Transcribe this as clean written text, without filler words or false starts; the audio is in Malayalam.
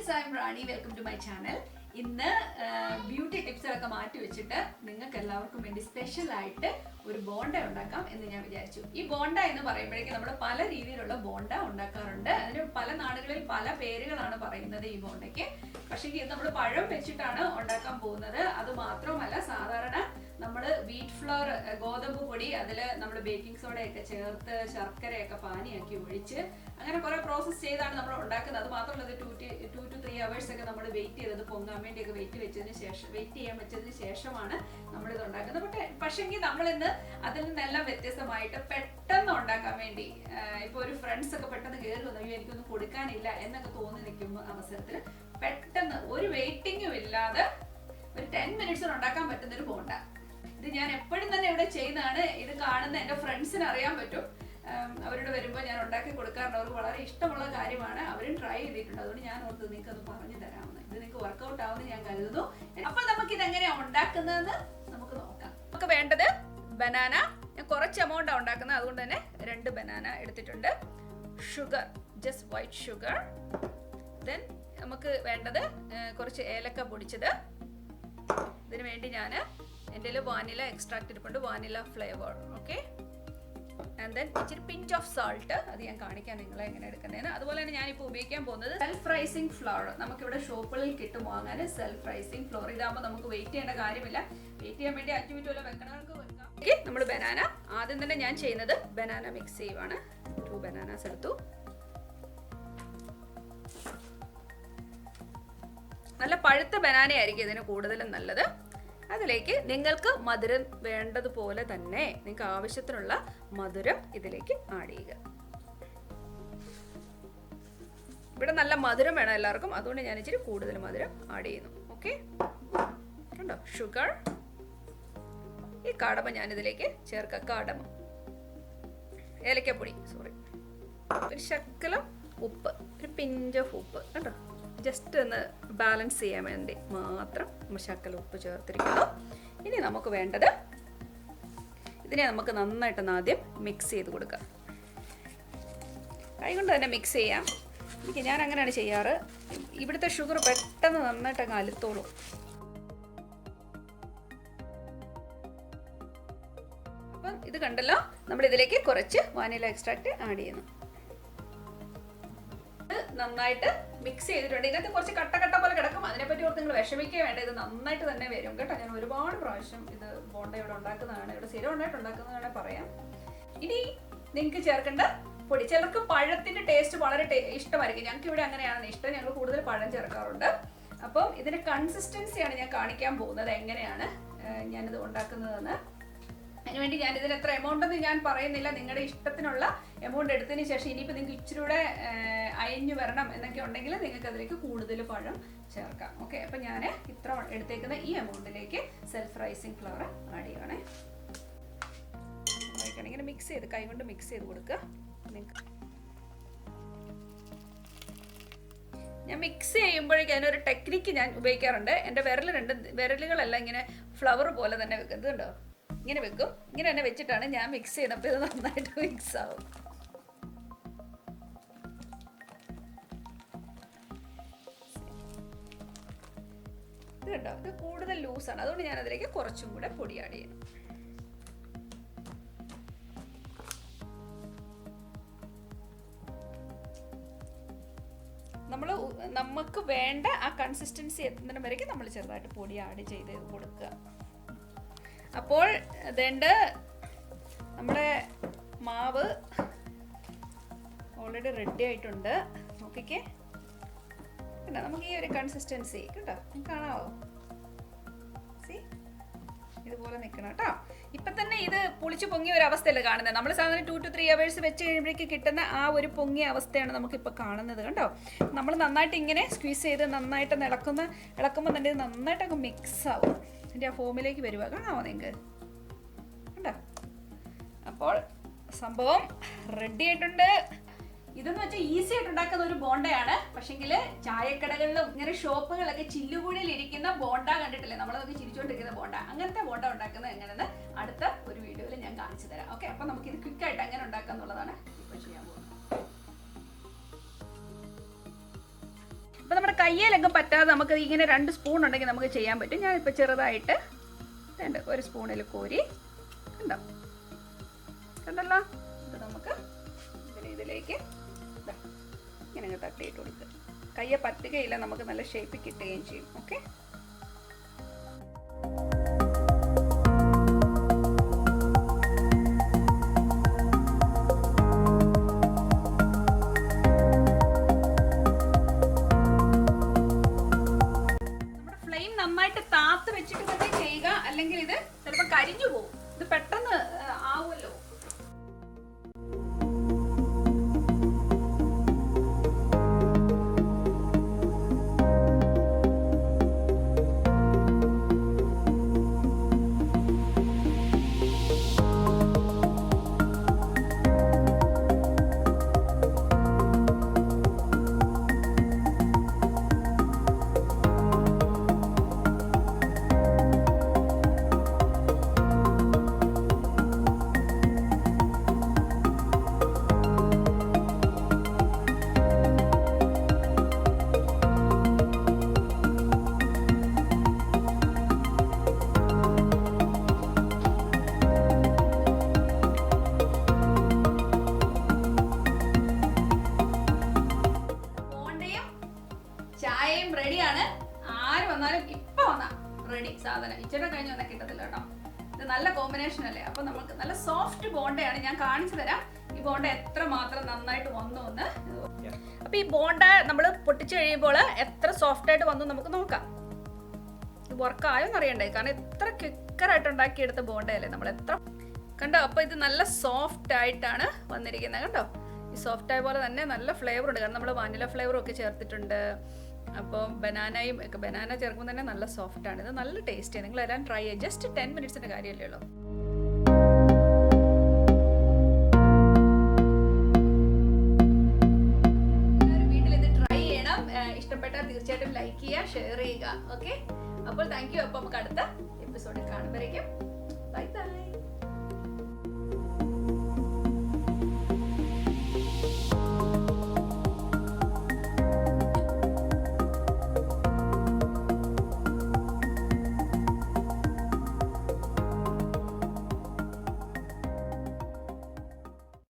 Friends, I am Rani. Welcome to my channel. ഇന്ന് ബ്യൂട്ടി ടിപ്സുകളൊക്കെ മാറ്റി വെച്ചിട്ട് നിങ്ങൾക്ക് എല്ലാവർക്കും വേണ്ടി സ്പെഷ്യലായിട്ട് ഒരു ബോണ്ട ഉണ്ടാക്കാം എന്ന് ഞാൻ വിചാരിച്ചു. ഈ ബോണ്ട എന്ന് പറയുമ്പോഴേക്കും നമ്മൾ പല രീതിയിലുള്ള ബോണ്ട ഉണ്ടാക്കാറുണ്ട്. അതിന് പല നാടുകളിൽ പല പേരുകളാണ് പറയുന്നത് ഈ ബോണ്ടയ്ക്ക്. പക്ഷേ ഇത് നമ്മൾ പഴം വെച്ചിട്ടാണ് ഉണ്ടാക്കാൻ പോകുന്നത്. അത് മാത്രമല്ല, സാധാരണ നമ്മൾ വീറ്റ് ഫ്ലോർ, ഗോതമ്പ് പൊടി, അതിൽ നമ്മൾ ബേക്കിംഗ് സോഡയൊക്കെ ചേർത്ത് ശർക്കരയൊക്കെ പാനിയാക്കി ഒഴിച്ച് അങ്ങനെ കുറെ പ്രോസസ്സ് ചെയ്താണ് നമ്മൾ ഉണ്ടാക്കുന്നത്. അത് മാത്രമല്ല, ഇത് 2 to 3 hours ഒക്കെ നമ്മൾ വെയിറ്റ് ചെയ്തത് പൊങ്ങാൻ വേണ്ടിയൊക്കെ വെയിറ്റ് ചെയ്യാൻ വെച്ചതിന് ശേഷമാണ് നമ്മളിത് ഉണ്ടാക്കുന്നത്. പക്ഷേങ്കിൽ നമ്മളിന്ന് അതിൽ നിന്നെല്ലാം വ്യത്യസ്തമായിട്ട് പെട്ടെന്ന് ഉണ്ടാക്കാൻ വേണ്ടി, ഇപ്പോൾ ഒരു ഫ്രണ്ട്സ് ഒക്കെ പെട്ടെന്ന് കയറി വന്നു, എനിക്കൊന്നും കൊടുക്കാനില്ല എന്നൊക്കെ തോന്നി നിൽക്കുന്ന അവസരത്തിൽ പെട്ടെന്ന് ഒരു വെയിറ്റിംഗും ഇല്ലാതെ ഒരു 10 minutes ഉണ്ടാക്കാൻ പറ്റുന്ന ഒരു ബോണ്ട. ഇത് ഞാൻ എപ്പോഴും തന്നെ ഇവിടെ ചെയ്യുന്നതാണ്. ഇത് കാണുന്ന എൻ്റെ ഫ്രണ്ട്സിന് അറിയാൻ പറ്റും. അവരോട് വരുമ്പോൾ ഞാൻ ഉണ്ടാക്കി കൊടുക്കാറുണ്ട്. അവർക്ക് വളരെ ഇഷ്ടമുള്ള കാര്യമാണ്. അവരും ട്രൈ ചെയ്തിട്ടുണ്ട്. അതുകൊണ്ട് ഞാൻ ഓർത്ത് നിങ്ങൾക്ക് അത് പറഞ്ഞു തരാമെന്ന്. ഇത് നിങ്ങൾക്ക് വർക്കൗട്ട് ആവുമെന്ന് ഞാൻ കരുതുന്നു. അപ്പോൾ നമുക്ക് ഇതെങ്ങനെയാണ് ഉണ്ടാക്കുന്നതെന്ന് നമുക്ക് നോക്കാം. നമുക്ക് വേണ്ടത് ബനാന. ഞാൻ കുറച്ച് എമൗണ്ടാണ് ഉണ്ടാക്കുന്നത്, അതുകൊണ്ട് തന്നെ 2 ബനാന എടുത്തിട്ടുണ്ട്. Sugar, just white sugar. Then നമുക്ക് വേണ്ടത് കുറച്ച് ഏലക്ക പൊടിച്ചത്. ഇതിനു വേണ്ടി ഞാൻ എൻ്റെ വാനില എക്സ്ട്രാക്ട് ഇരിപ്പുണ്ട്, vanilla flavour. Okay. And then ഇച്ചിരി പിഞ്ച് ഓഫ് സാൾട്ട്. അത് ഞാൻ കാണിക്കാം നിങ്ങളെ എങ്ങനെ എടുക്കുന്നതിന്. അതുപോലെ തന്നെ ഞാനിപ്പോൾ ഉപയോഗിക്കാൻ പോകുന്നത് സെൽഫ് റൈസിങ് ഫ്ലോർ. നമുക്കിവിടെ ഷോപ്പുകളിൽ കിട്ടും വാങ്ങാൻ സെൽഫ് റൈസിങ് ഫ്ലോർ. ഇതാകുമ്പോൾ നമുക്ക് വെയിറ്റ് ചെയ്യേണ്ട കാര്യമില്ല. വെയിറ്റ് ചെയ്യാൻ വേണ്ടി 5 minute വല്ല വെക്കണവർക്ക് വെക്കാം. നമ്മൾ ബനാന ആദ്യം തന്നെ ഞാൻ ചെയ്യുന്നത് ബനാന മിക്സ് ചെയ്യുവാണ്. 2 ബനാനാസ് എടുത്തു. നല്ല പഴുത്ത ബനാന ആയിരിക്കും ഇതിന് കൂടുതലും നല്ലത്. അതിലേക്ക് നിങ്ങൾക്ക് മധുരം വേണ്ടതുപോലെ തന്നെ നിങ്ങൾക്ക് ആവശ്യത്തിനുള്ള മധുരം ഇതിലേക്ക് ആഡ് ചെയ്യുക. ഇവിടെ നല്ല മധുരം വേണം എല്ലാവർക്കും, അതുകൊണ്ട് ഞാൻ ഇച്ചിരി കൂടുതൽ മധുരം ആഡ് ചെയ്യുന്നു. ഓക്കെ, കണ്ടോ? ഷുഗർ. ഈ കാടമ ഞാനിതിലേക്ക് ചേർക്കാം. കാടമ, ഏലക്കപ്പൊടി, സോറി, ഒരു ശകലം ഉപ്പ്, ഒരു പിഞ്ച് ഓഫ് ഉപ്പ്, കേട്ടോ. ജസ്റ്റ് ഒന്ന് ബാലൻസ് ചെയ്യാൻ വേണ്ടി മാത്രം നമ്മൾ ശകലം ഉപ്പ് ചേർത്തിരിക്കുന്നു. ഇനി നമുക്ക് വേണ്ടത്, ഇതിനെ നമുക്ക് നന്നായിട്ടൊന്ന് ആദ്യം മിക്സ് ചെയ്ത് കൊടുക്കാം. കൈകൊണ്ട് തന്നെ മിക്സ് ചെയ്യാം. ഞാൻ അങ്ങനെയാണ് ചെയ്യാറ്. ഇവിടുത്തെ ഷുഗർ പെട്ടെന്ന് നന്നായിട്ട് അങ്ങ് അലുത്തോളും. അപ്പം ഇത് കണ്ടല്ലോ, നമ്മൾ ഇതിലേക്ക് കുറച്ച് വാനില എക്സ്ട്രാക്ട് ആഡ് ചെയ്യുന്നു. നന്നായിട്ട് മിക്സ് ചെയ്തിട്ടുണ്ട്. ഇതിനകത്ത് കുറച്ച് കട്ട പോലെ കിടക്കും. അതിനെപ്പറ്റി ഓർത്ത് നിങ്ങൾ വിഷമിക്കുക വേണ്ട. ഇത് നന്നായിട്ട് തന്നെ വരും കേട്ടോ. ഞാൻ ഒരുപാട് പ്രാവശ്യം ഇത് ബോണ്ട ഇവിടെ ഉണ്ടാക്കുന്നതാണ്, ഇവിടെ സ്ഥിരം ഉണ്ടാക്കുന്നതാണ് പറയാം. ഇനി നിങ്ങൾക്ക് ചേർക്കേണ്ട പൊടി, ചിലർക്ക് പഴത്തിന്റെ ടേസ്റ്റ് വളരെ ഇഷ്ടമായിരിക്കും. ഞങ്ങൾക്ക് ഇവിടെ അങ്ങനെയാണ് ഇഷ്ടം. ഞങ്ങൾ കൂടുതൽ പഴം ചേർക്കാറുണ്ട്. അപ്പം ഇതിന്റെ കൺസിസ്റ്റൻസിയാണ് ഞാൻ കാണിക്കാൻ പോകുന്നത്, എങ്ങനെയാണ് ഞാനിത് ഉണ്ടാക്കുന്നതെന്ന്. അതിനുവേണ്ടി ഞാൻ ഇതിന് എത്ര എമൗണ്ട് എന്ന് ഞാൻ പറയുന്നില്ല. നിങ്ങളുടെ ഇഷ്ടത്തിനുള്ള എമൗണ്ട് എടുത്തതിന് ശേഷം ഇനിയിപ്പോൾ നിങ്ങൾക്ക് ഇച്ചിരി കൂടെ അയഞ്ഞു വരണം എന്നൊക്കെ ഉണ്ടെങ്കിൽ നിങ്ങൾക്ക് അതിലേക്ക് കൂടുതൽ പഴം ചേർക്കാം. ഓക്കെ, അപ്പം ഞാൻ ഇത്ര എടുത്തേക്കുന്ന ഈ എമൗണ്ടിലേക്ക് സെൽഫ് റൈസിങ് ഫ്ലവർ ആഡ് ചെയ്യണേ. ഇങ്ങനെ മിക്സ് ചെയ്ത് കൈകൊണ്ട് മിക്സ് ചെയ്ത് കൊടുക്കുക. ഞാൻ മിക്സ് ചെയ്യുമ്പോഴേക്കും അതിനൊരു ടെക്നിക്ക് ഞാൻ ഉപയോഗിക്കാറുണ്ട്. എൻ്റെ വിരലുകളെല്ലാം ഇങ്ങനെ ഫ്ലവർ പോലെ തന്നെ വെക്കുന്നത് കണ്ടോ. ഇങ്ങനെ വെക്കും. ഇങ്ങനെ തന്നെ വെച്ചിട്ടാണ് ഞാൻ മിക്സ് ചെയ്തപ്പോൾ ഇത് നന്നായിട്ട് മിക്സ് ആവും. ഇത് കേട്ടോ, ഇത് കൂടുതൽ ലൂസാണ്, അതുകൊണ്ട് ഞാൻ അതിലേക്ക് കുറച്ചും കൂടെ പൊടി ആഡ് ചെയ്യുന്നു. നമുക്ക് വേണ്ട ആ കൺസിസ്റ്റൻസി എത്തുന്നതിന് വരയ്ക്ക് നമ്മൾ ചെറുതായിട്ട് പൊടി ആഡ് ചെയ്ത് കൊടുക്കുക. അപ്പോൾ അതേണ്ട നമ്മുടെ മാവ് ഓൾറെഡി റെഡി ആയിട്ടുണ്ട്. നോക്കിക്കേ, കേട്ടോ. നമുക്ക് ഈ ഒരു കൺസിസ്റ്റൻസി കേട്ടോ കാണാവോ? ഇതുപോലെ നിൽക്കണം കേട്ടോ. ഇപ്പം തന്നെ ഇത് പുളിച്ച് പൊങ്ങിയ ഒരു അവസ്ഥയല്ല കാണുന്നത്. നമ്മൾ സാധാരണ 2 to 3 hours വെച്ച് കഴിയുമ്പോഴേക്ക് കിട്ടുന്ന ആ ഒരു പൊങ്ങിയ അവസ്ഥയാണ് നമുക്കിപ്പോൾ കാണുന്നത്. കണ്ടോ, നമ്മൾ നന്നായിട്ട് ഇങ്ങനെ സ്ക്വീസ് ചെയ്ത് നന്നായിട്ട് ഇളക്കുമ്പോൾ തന്നെ ഇത് നന്നായിട്ട് അങ്ങ് മിക്സ് ആവും. എൻ്റെ ആ ഫോമിലേക്ക് വരുക കാണാമോ നിങ്ങൾക്ക്? കണ്ടോ? അപ്പോൾ സംഭവം റെഡി ആയിട്ടുണ്ട്. ഇതെന്ന് വെച്ചാൽ ഈസി ആയിട്ട് ഉണ്ടാക്കുന്ന ഒരു ബോണ്ടയാണ്. പക്ഷെങ്കിൽ ചായക്കടകളിലും ഇങ്ങനെ ഷോപ്പുകളിലൊക്കെ ചില്ലുകൂടിയിൽ ഇരിക്കുന്ന ബോണ്ട കണ്ടിട്ടില്ലേ, നമ്മളതൊക്കെ ചിരിച്ചുകൊണ്ടിരിക്കുന്ന ബോണ്ട, അങ്ങനത്തെ ബോണ്ട ഉണ്ടാക്കുന്നത് എങ്ങനെയെന്ന് അടുത്ത ഒരു വീഡിയോയിൽ ഞാൻ കാണിച്ചു തരാം. ഓക്കെ, അപ്പം നമുക്കിത് ക്വിക്കായിട്ട് എങ്ങനെ ഉണ്ടാക്കുക എന്നുള്ളതാണ് ഇപ്പോൾ ചെയ്യാൻ പോകുന്നത്. കയ്യിലൊക്കെ പറ്റാതെ നമുക്ക് ഇങ്ങനെ 2 സ്പൂൺ ഉണ്ടെങ്കിൽ നമുക്ക് ചെയ്യാൻ പറ്റും. ഞാനിപ്പോൾ ചെറുതായിട്ട് 1 സ്പൂണിൽ കോരി കണ്ടല്ലോ. ഇത് നമുക്ക് ഇതിലേക്ക് ഇങ്ങനെ തട്ടിയിട്ട് കൊടുക്കുക. കയ്യെ പറ്റുകയില്ല, നമുക്ക് നല്ല ഷേപ്പിൽ കിട്ടുകയും ചെയ്യും. ഓക്കെ, നന്നായിട്ട് താത്ത് വെച്ചിട്ട് തന്നെ ചെയ്യുക, അല്ലെങ്കിൽ ഇത് ചിലപ്പോൾ കരിഞ്ഞു പോകും. ഇത് പെട്ടെന്ന് ആവുമല്ലോ. ചായയും റെഡിയാണ്. ആര് വന്നാലും ഇപ്പൊ വന്നാ റെഡി സാധനം. ഇച്ചിരി കഴിഞ്ഞ് വന്നാൽ കിട്ടത്തില്ല കേട്ടോ. ഇത് നല്ല കോമ്പിനേഷൻ അല്ലേ. അപ്പൊ നമുക്ക് നല്ല സോഫ്റ്റ് ബോണ്ടയാണ്. ഞാൻ കാണിച്ചു തരാം ഈ ബോണ്ട എത്ര മാത്രം നന്നായിട്ട് വന്നു എന്ന്. അപ്പൊ ഈ ബോണ്ട നമ്മൾ പൊട്ടിച്ചു കഴിയുമ്പോൾ എത്ര സോഫ്റ്റ് ആയിട്ട് വന്നു നമുക്ക് നോക്കാം. ഇത് വർക്കായോന്ന് അറിയണ്ടേ, കാരണം എത്ര ക്വിക്കറായിട്ട് ഉണ്ടാക്കിയെടുത്ത ബോണ്ടയല്ലേ നമ്മൾ. എത്ര കണ്ടോ. അപ്പൊ ഇത് നല്ല സോഫ്റ്റ് ആയിട്ടാണ് വന്നിരിക്കുന്നത് കണ്ടോ. ഈ സോഫ്റ്റ് ആയ പോലെ തന്നെ നല്ല ഫ്ലേവർ ഉണ്ട്, കാരണം നമ്മൾ വാനില ഫ്ലേവറും ഒക്കെ ചേർത്തിട്ടുണ്ട്. അപ്പോൾ ബനാന ചേർക്കുമ്പോൾ തന്നെ നല്ല സോഫ്റ്റാണ്. ഇത് നല്ല ടേസ്റ്റിയാണ്. നിങ്ങൾ എല്ലാം ട്രൈ ചെയ്യുക. ജസ്റ്റ് 10 മിനിറ്റ്സിൻ്റെ കാര്യമല്ലേ ഉള്ളൂ. വീട്ടിൽ ഇത് ട്രൈ ചെയ്യണം. ഇഷ്ടപ്പെട്ടാൽ തീർച്ചയായിട്ടും ലൈക്ക് ചെയ്യുക, ഷെയർ ചെയ്യുക. ഓക്കെ, അപ്പോൾ താങ്ക് യു. അപ്പോൾ നമുക്ക് അടുത്ത എപ്പിസോഡിൽ കാണുമ്പോഴേക്കും ബൈ ബൈ.